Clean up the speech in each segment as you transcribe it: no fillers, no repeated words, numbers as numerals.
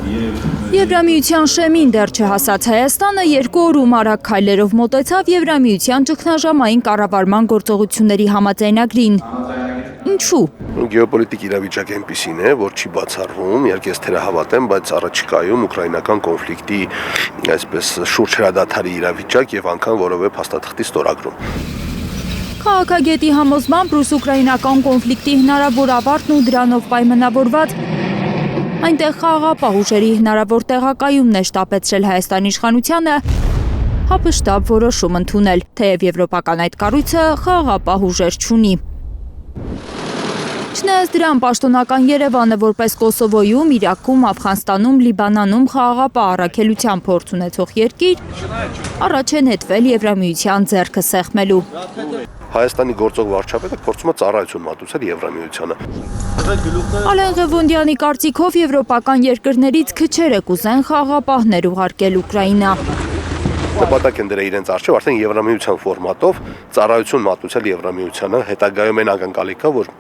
Եվրամիության շեմին դեռ չհասած Հայաստանը 2 օրում արագ քայլերով մոտեցավ Եվրամիության ճգնաժամային կառավարման գործողությունների համաձայնագրին։ Ինչու՞։ Գեոպոլիտիկ իրավիճակը այնպիսին է, որ չի բացառվում, իհարկե ես թերահավատ եմ, բայց առաջիկայում ուկրաինական կոնֆլիկտի այսպես շուրջհրադադարի իրավիճակ եւ անգամ որևէ փաստաթղթի ստորագրում։ Քաղաքագետի համոզմամբ ռուս-ուկրաինական կոնֆլիկտի հնարավոր ավարտն ու դրանով պայմանավորված այնտեղ խաղաղապահ ուժերի հնարավոր տեղակայումն է շտապեցրել Հայաստանի իշխանությանը հափշտապ որոշում ընդունել, թեև եվրոպական այդ կառույցը խաղաղապահ ուժեր չունի։ Չնայած դրան պաշտոնական Երևանը որպես Կոսովոյում, Իրաքում, Աֆղանստանում, Լիբանանում խաղաղապահ առաքելության փորձ ունեցող երկիր, առաջ է նետվել Եվրամիության ձեռքը սեղմելու։ Հայաստանի գործող վարչապետը փորձում է ծառայություն մատուցել Եվրամիությանը։ Ալեն Ղևոնդյանի կարծիքով եվրոպական երկրներից քչերը կուզեն խաղաղապահներ ուղարկել Ուկրաինա։ Նպատակ են դրել իրենց առջև արդեն Եվրամիության ֆորմատով ծառայություն մատուցել Եվրամիությանը, հետագայում են ակնկալիքա, որ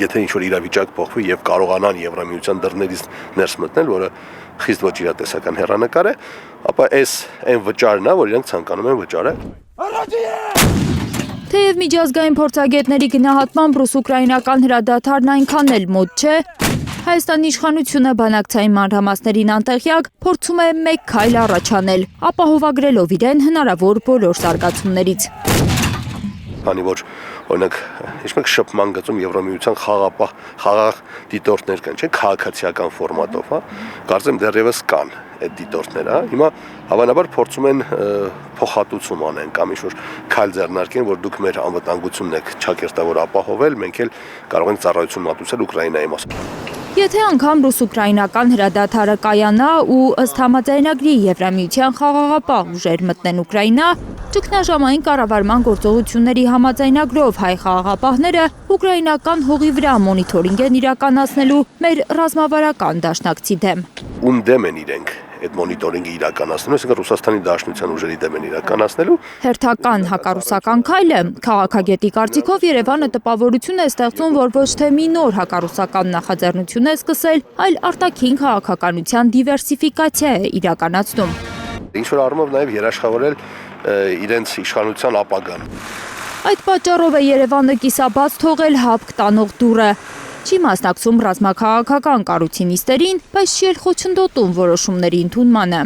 եթե ինչ-որ իրավիճակ փոխվի եւ կարողանան Եվրամիության դռներից ներս մտնել, որը խիստ ոչ իրատեսական հեռանկար է, ապա այն վճարն է, որ իրենք ցանկանում են վճարել։ Թեև միջազգային փորձագետների գնահատմամբ ռուս-ուկրաինական հրադադարն այնքան էլ մոտ չէ, Հայաստանի իշխանությունը բանակցային մանրամասներին անտեղյակ փորձում է մեկ քայլ առաջ անել, ապահովագրելով իրեն հնարավոր բոլոր զարգացումներից։ Քանի որ օրինակ ինչ-որ շփման գծում Եվրամիության խաղաղ դիտորդներ կան, չէ՞, քաղաքացիական ֆորմատով, հա։ Կարծեմ դեռևս կան այդ դիտորդները, հա։ Հիմա հավանաբար փորձում են փոխհատուցում անեն կամ ինչ-որ քայլ ձեռնարկեն, որ դուք մեր անվտանգությունն եք ճակերտավոր ապահովել, մենք էլ կարող ենք ծառայություն մատուցել Ուկրաինայի մաս։ Եթե անգամ ռուս-ուկրաինական հրադադարը կայանա ու ըստ համաձայնագրի Եվրամիության խաղաղապահ ուժեր մտնեն Ուկրաինա, ճգնաժամային կառավարման գործողությունների համաձայնագրով հայ խաղաղապահները ուկրաինական հողի վրա մոնիթորինգ են իրականացնելու մեր ռազմավարական դաշնակցի դեմ։ Ում դեմ են իրենք այդ մոնիտորինգը իրականացնելու, այսինքն Ռուսաստանի Դաշնության ուժերի դեմ են իրականացնելու։ Հերթական հակառուսական քայլը քաղաքագետի կարծիքով Երևանը տպավորություն է ստեղծում, որ ոչ թե մի նոր հակառուսական նախաձեռնություն է սկսել, այլ արտաքին քաղաքականության դիվերսիֆիկացիա է իրականացնում։ Ինչ-որ առումով նաև երաշխավորել իրենց իշխանության ապագան։ Այդ պատճառով է Երևանը կիսաբաց թողել հապկ տանող դուռը։ Չի մասնակցում ռազմաքաղաքական կառույցի նիստերին, բայց չի էլ խոչընդոտում որոշումների ընդունմանը։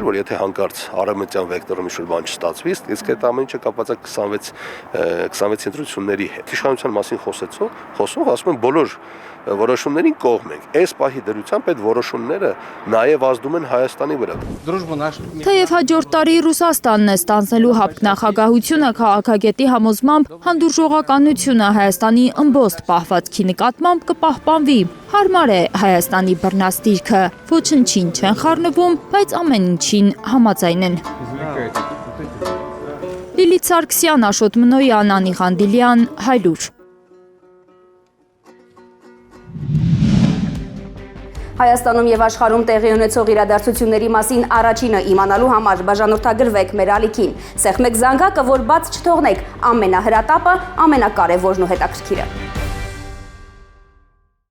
Որ եթե հանկարծ արևմտյան վեկտորում ինչ-որ բան չստացվի, իսկ այդ ամեն ինչը կապված է 26 ընտրությունների հետ։ Իշխանության մասին խոսող ասում են բոլոր որոշումներին կողմ ենք։ Այս պահի դրությամբ այդ որոշումները նաև ազդում են Հայաստանի վրա։ Թեև հաջորդ տարի Ռուսաստանն է ստանձնելու հապկ նախագահությունը, քաղաքագետի համոզմամբ հանդուրժողականությունը Հայաստանի ըմբոստ պահվածքի նկատմամբ կպահպանվի։ Հարմար է Հայաստանի բռնաստիրքը, ոչնչին չեն խառնվում, բայց ամեն ինչին համաձայն են։ Լիլիթ Սարգսյան, Աշոտ Մնոյան, Անի Ղանդիլյան, Հայլուր։ Հայաստանում եւ աշխարհում տեղի ունեցող իրադարձությունների մասին առաջինը իմանալու համար բաժանորդագրվեք մեր ալիքին։ Սեղմեք զանգակը, որ բաց չթողնեք ամենահրատապը, ամենակարևորն ու հետաքրքիրը։